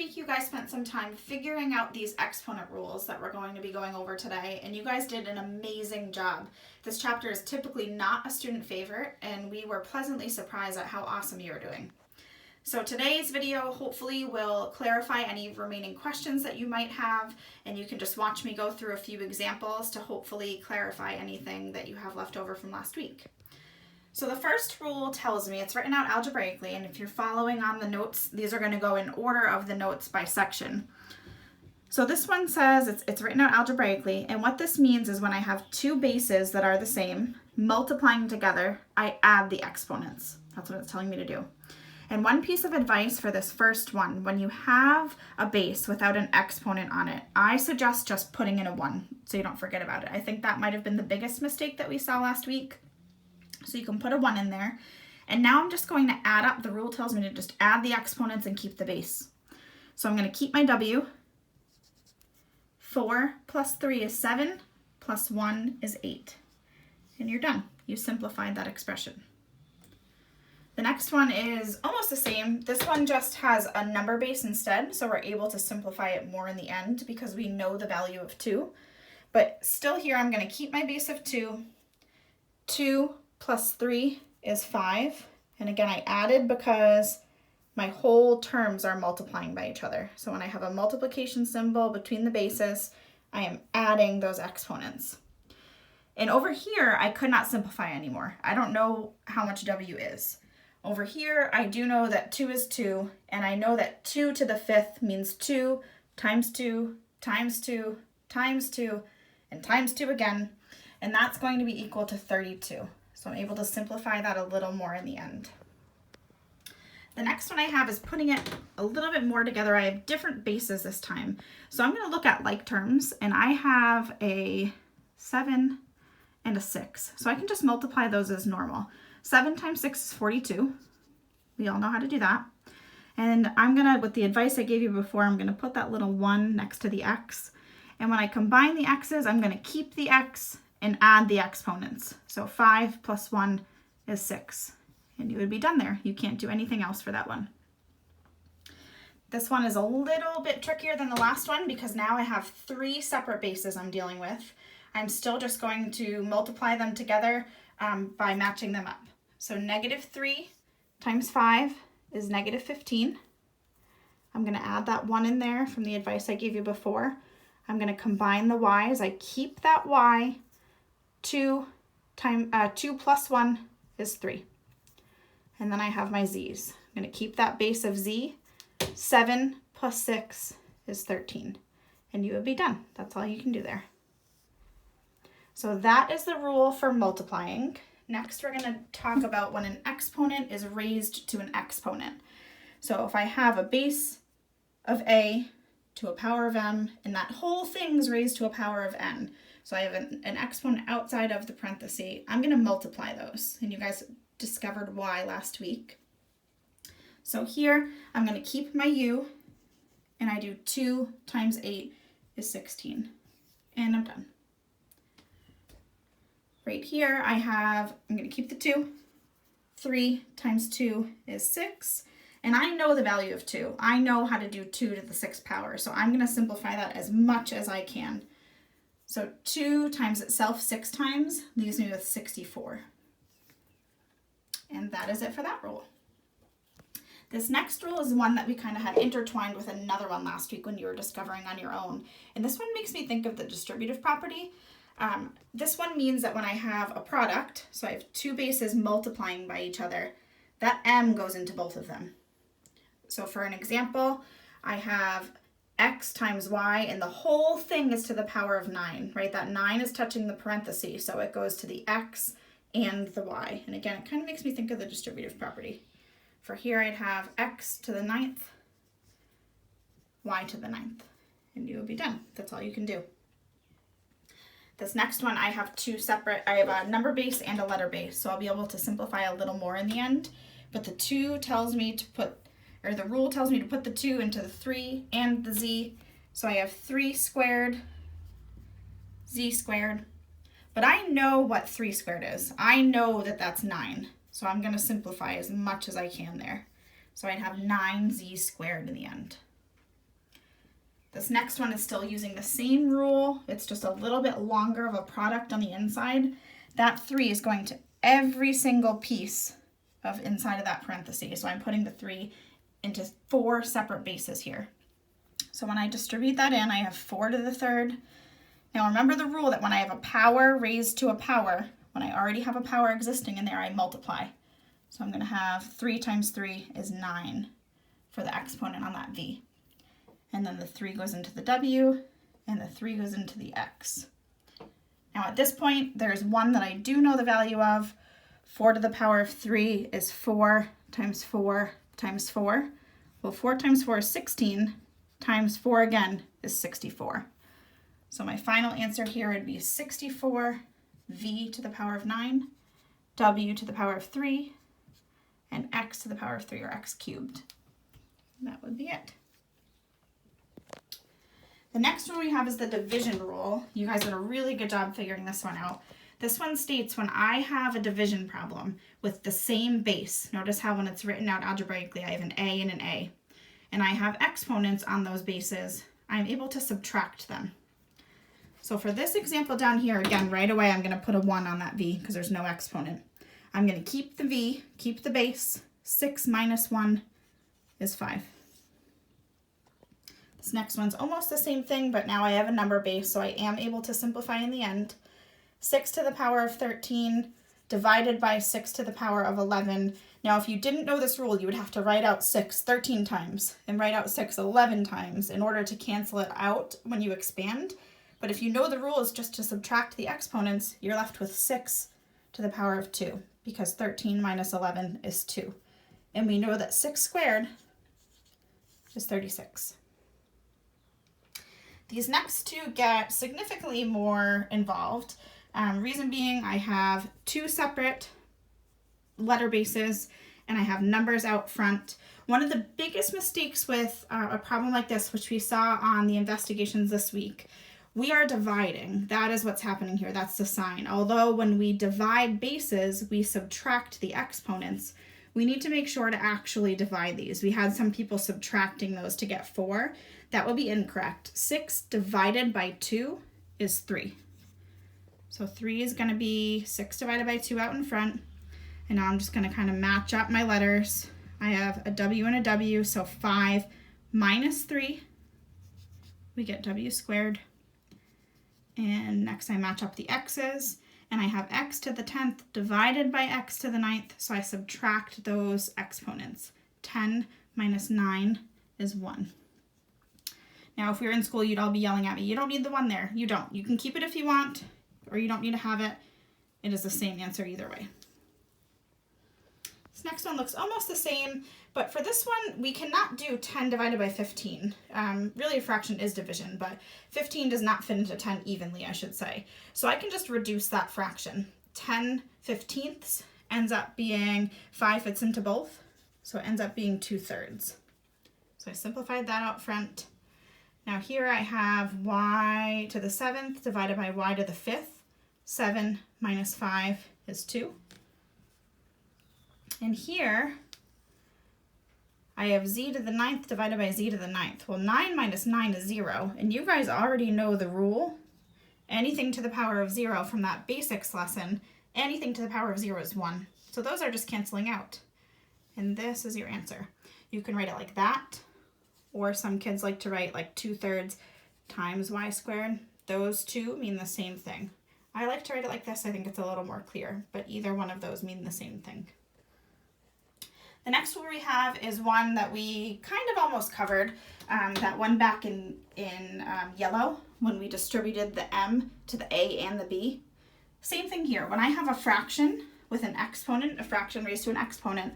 week you guys spent some time figuring out these exponent rules that we're going to be going over today, and you guys did an amazing job. This chapter is typically not a student favorite, and we were pleasantly surprised at how awesome you are doing. So today's video hopefully will clarify any remaining questions that you might have, and you can just watch me go through a few examples to hopefully clarify anything that you have left over from last week. So the first rule tells me, it's written out algebraically, and if you're following on the notes, these are going to go in order of the notes by section. So this one says it's written out algebraically, and what this means is when I have two bases that are the same, multiplying together, I add the exponents. That's what it's telling me to do. And one piece of advice for this first one, when you have a base without an exponent on it, I suggest just putting in a 1 so you don't forget about it. I think that might have been the biggest mistake that we saw last week. So you can put a 1 in there. And now I'm just going to add up. The rule tells me to just add the exponents and keep the base. So I'm going to keep my W. 4 plus 3 is 7, plus 1 is 8. And you're done. You simplified that expression. The next one is almost the same. This one just has a number base instead, so we're able to simplify it more in the end because we know the value of 2. But still here, I'm going to keep my base of 2. 2 plus 3 is 5. And again, I added because my whole terms are multiplying by each other. So when I have a multiplication symbol between the bases, I am adding those exponents. And over here, I could not simplify anymore. I don't know how much W is. Over here, I do know that 2 is 2, and I know that 2 to the 5th means 2 times 2 times 2 times 2 and times 2 again, and that's going to be equal to 32. So I'm able to simplify that a little more in the end. The next one I have is putting it a little bit more together. I have different bases this time. So I'm going to look at like terms, and I have a 7 and a 6. So I can just multiply those as normal. 7 times 6 is 42. We all know how to do that. And I'm going to, with the advice I gave you before, I'm going to put that little 1 next to the x. And when I combine the x's, I'm going to keep the x and add the exponents. So 5 plus 1 is 6. And you would be done there. You can't do anything else for that one. This one is a little bit trickier than the last one because now I have 3 separate bases I'm dealing with. I'm still just going to multiply them together by matching them up. So negative 3 times 5 is negative 15. I'm going to add that 1 in there from the advice I gave you before. I'm going to combine the y's. I keep that y. 2 plus 1 is 3. And then I have my z's. I'm going to keep that base of z. 7 plus 6 is 13. And you would be done. That's all you can do there. So that is the rule for multiplying. Next, we're going to talk about when an exponent is raised to an exponent. So if I have a base of a to a power of m, and that whole thing is raised to a power of n, so I have an exponent outside of the parenthesis, I'm going to multiply those. And you guys discovered why last week. So here, I'm going to keep my u, and I do 2 times 8 is 16. And I'm done. Right here, I'm going to keep the 2. 3 times 2 is 6. And I know the value of 2. I know how to do 2 to the 6th power. So I'm going to simplify that as much as I can. So 2 times itself 6 times leaves me with 64. And that is it for that rule. This next rule is one that we kind of had intertwined with another one last week when you were discovering on your own. And this one makes me think of the distributive property. This one means that when I have a product, so I have 2 bases multiplying by each other, that m goes into both of them. So for an example, I have x times y, and the whole thing is to the power of 9, right? That 9 is touching the parenthesis, so it goes to the x and the y. And again, it kind of makes me think of the distributive property. For here, I'd have x to the 9th, y to the 9th, and you would be done. That's all you can do. This next one, I have a number base and a letter base, so I'll be able to simplify a little more in the end. But the rule tells me to put the 2 into the 3 and the z. So I have 3 squared, z squared. But I know what 3 squared is. I know that that's 9. So I'm going to simplify as much as I can there. So I'd have 9z squared in the end. This next one is still using the same rule. It's just a little bit longer of a product on the inside. That 3 is going to every single piece of inside of that parenthesis. So I'm putting the 3 into 4 separate bases here. So when I distribute that in, I have 4 to the 3rd. Now remember the rule that when I have a power raised to a power, when I already have a power existing in there, I multiply. So I'm going to have 3 times 3 is 9 for the exponent on that v. And then the 3 goes into the w, and the 3 goes into the x. Now at this point, there's one that I do know the value of. 4 to the power of 3 is 4 times 4 times 4. Well, 4 times 4 is 16, times 4 again is 64. So my final answer here would be 64 v to the power of 9, w to the power of 3, and x to the power of 3, or x cubed. And that would be it. The next rule we have is the division rule. You guys did a really good job figuring this one out. This one states when I have a division problem with the same base, notice how when it's written out algebraically, I have an a and an a, and I have exponents on those bases, I'm able to subtract them. So for this example down here, again, right away, I'm going to put a 1 on that v because there's no exponent. I'm going to keep the v, keep the base. 6 minus 1 is 5. This next one's almost the same thing, but now I have a number base, so I am able to simplify in the end. 6 to the power of 13 divided by 6 to the power of 11. Now, if you didn't know this rule, you would have to write out 6 13 times and write out 6 11 times in order to cancel it out when you expand. But if you know the rule is just to subtract the exponents, you're left with 6 to the power of 2, because 13 minus 11 is 2. And we know that 6 squared is 36. These next two get significantly more involved. Reason being, I have 2 separate letter bases and I have numbers out front. One of the biggest mistakes with a problem like this, which we saw on the investigations this week, we are dividing. That is what's happening here. That's the sign. Although when we divide bases, we subtract the exponents, we need to make sure to actually divide these. We had some people subtracting those to get 4. That would be incorrect. 6 divided by 2 is 3. So 3 is going to be 6 divided by 2 out in front. And now I'm just going to kind of match up my letters. I have a W and a W, so 5 minus 3, we get W squared. And next I match up the x's, and I have x to the 10th divided by x to the 9th, so I subtract those exponents. 10 minus 9 is 1. Now, if we were in school, you'd all be yelling at me, you don't need the 1 there. You don't. You can keep it if you want, or you don't need to have it. It is the same answer either way. This next one looks almost the same, but for this one, we cannot do 10 divided by 15. Really, a fraction is division, but 15 does not fit into 10 evenly, I should say. So I can just reduce that fraction. 10 15ths ends up being 5 fits into both, so it ends up being 2/3. So I simplified that out front. Now here I have y to the 7th divided by y to the 5th. 7 minus 5 is 2. And here I have z to the 9th divided by z to the 9th. Well, 9 minus 9 is 0, and you guys already know the rule. Anything to the power of 0 from that basics lesson, anything to the power of 0 is 1. So those are just canceling out. And this is your answer. You can write it like that, or some kids like to write like 2/3 times y squared. Those two mean the same thing. I like to write it like this. I think it's a little more clear, but either one of those mean the same thing. The next one we have is one that we kind of almost covered, that one back in yellow when we distributed the m to the a and the b. Same thing here. When I have a fraction with an exponent, a fraction raised to an exponent,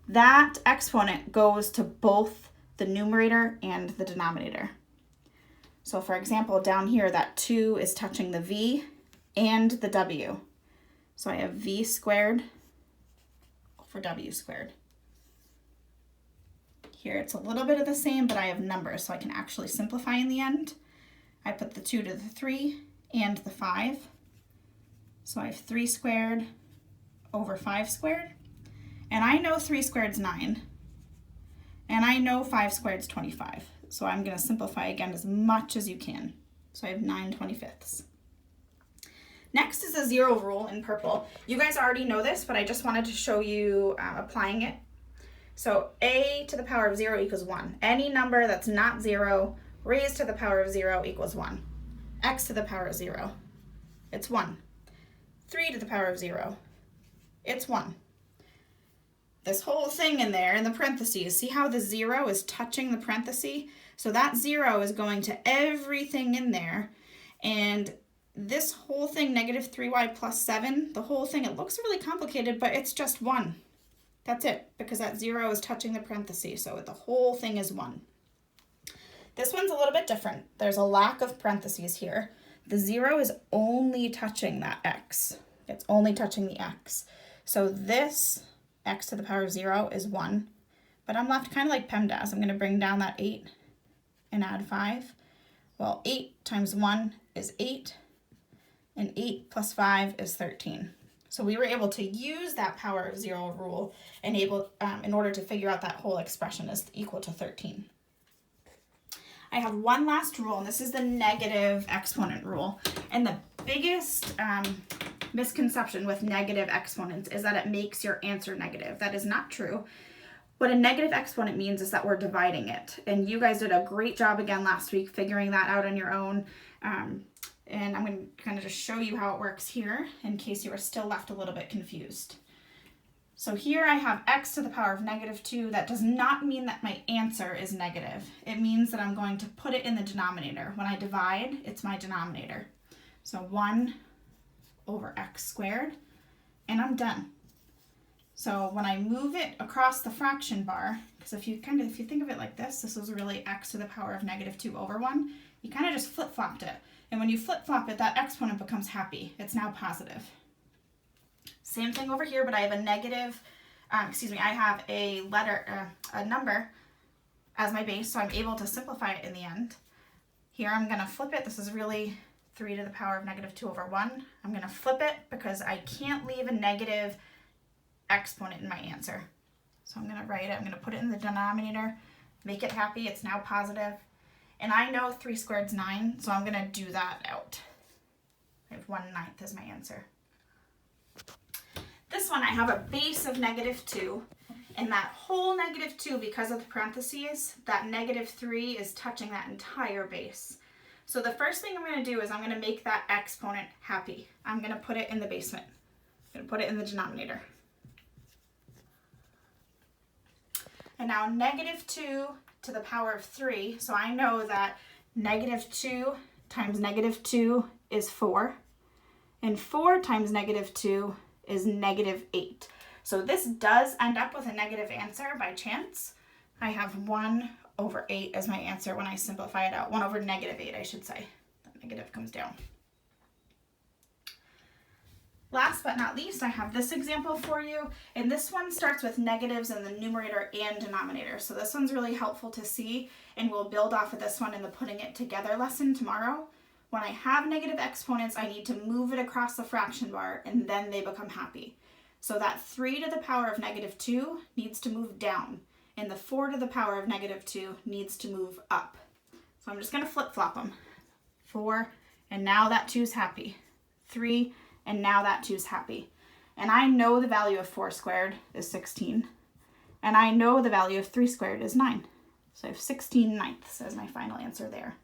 that exponent goes to both the numerator and the denominator. So for example, down here, that 2 is touching the v and the w. So I have v squared over w squared. Here it's a little bit of the same, but I have numbers, so I can actually simplify in the end. I put the 2 to the 3 and the 5. So I have 3 squared over 5 squared. And I know 3 squared is 9. And I know 5 squared is 25. So I'm going to simplify again as much as you can. So I have 9/25. Next is the 0 rule in purple. You guys already know this, but I just wanted to show you applying it. So a to the power of 0 equals 1. Any number that's not 0 raised to the power of 0 equals 1. X to the power of 0, it's 1. 3 to the power of 0, it's 1. This whole thing in there in the parentheses, see how the 0 is touching the parenthesis? So that 0 is going to everything in there, and this whole thing, negative 3y plus 7, the whole thing, it looks really complicated, but it's just 1. That's it, because that 0 is touching the parentheses, so the whole thing is 1. This one's a little bit different. There's a lack of parentheses here. The 0 is only touching that x. It's only touching the x. So this x to the power of 0 is 1, but I'm left kind of like PEMDAS. I'm going to bring down that 8 and add 5. Well, 8 times 1 is 8, and 8 plus 5 is 13. So we were able to use that power of 0 rule and in order to figure out that whole expression is equal to 13. I have one last rule, and this is the negative exponent rule. And the biggest misconception with negative exponents is that it makes your answer negative. That is not true. What a negative exponent means is that we're dividing it. And you guys did a great job again last week figuring that out on your own. And I'm going to kind of just show you how it works here in case you are still left a little bit confused. So here I have x to the power of negative 2. That does not mean that my answer is negative. It means that I'm going to put it in the denominator. When I divide, it's my denominator. So 1 over x squared, and I'm done. So when I move it across the fraction bar, because if you think of it like this was really x to the power of negative 2 over 1, you kind of just flip-flopped it. And when you flip-flop it, that exponent becomes happy. It's now positive. Same thing over here, but I have a negative, I have a a number as my base, so I'm able to simplify it in the end. Here I'm going to flip it. This is really 3 to the power of negative 2 over 1. I'm going to flip it because I can't leave a negative exponent in my answer. So I'm going to write it. I'm going to put it in the denominator, make it happy. It's now positive. And I know 3 squared is 9, so I'm going to do that out. I have 1/9 as my answer. This one I have a base of negative 2, and that whole negative 2, because of the parentheses, that negative 3 is touching that entire base. So the first thing I'm going to do is I'm going to make that exponent happy. I'm going to put it in the basement. I'm going to put it in the denominator. And now negative 2 to the power of 3, so I know that negative 2 times negative 2 is 4, and 4 times negative 2 is negative 8. So this does end up with a negative answer by chance. I have 1 over 8 as my answer when I simplify it out. 1 over negative 8, I should say. The negative comes down. Last but not least, I have this example for you, and this one starts with negatives in the numerator and denominator. So this one's really helpful to see, and we'll build off of this one in the putting it together lesson tomorrow. When I have negative exponents, I need to move it across the fraction bar, and then they become happy. So that 3 to the power of negative 2 needs to move down, and the 4 to the power of negative 2 needs to move up. So I'm just going to flip-flop them. 4, and now that 2's happy. 3, and now that 2's happy. And I know the value of 4 squared is 16. And I know the value of 3 squared is 9. So I have 16/9 as my final answer there.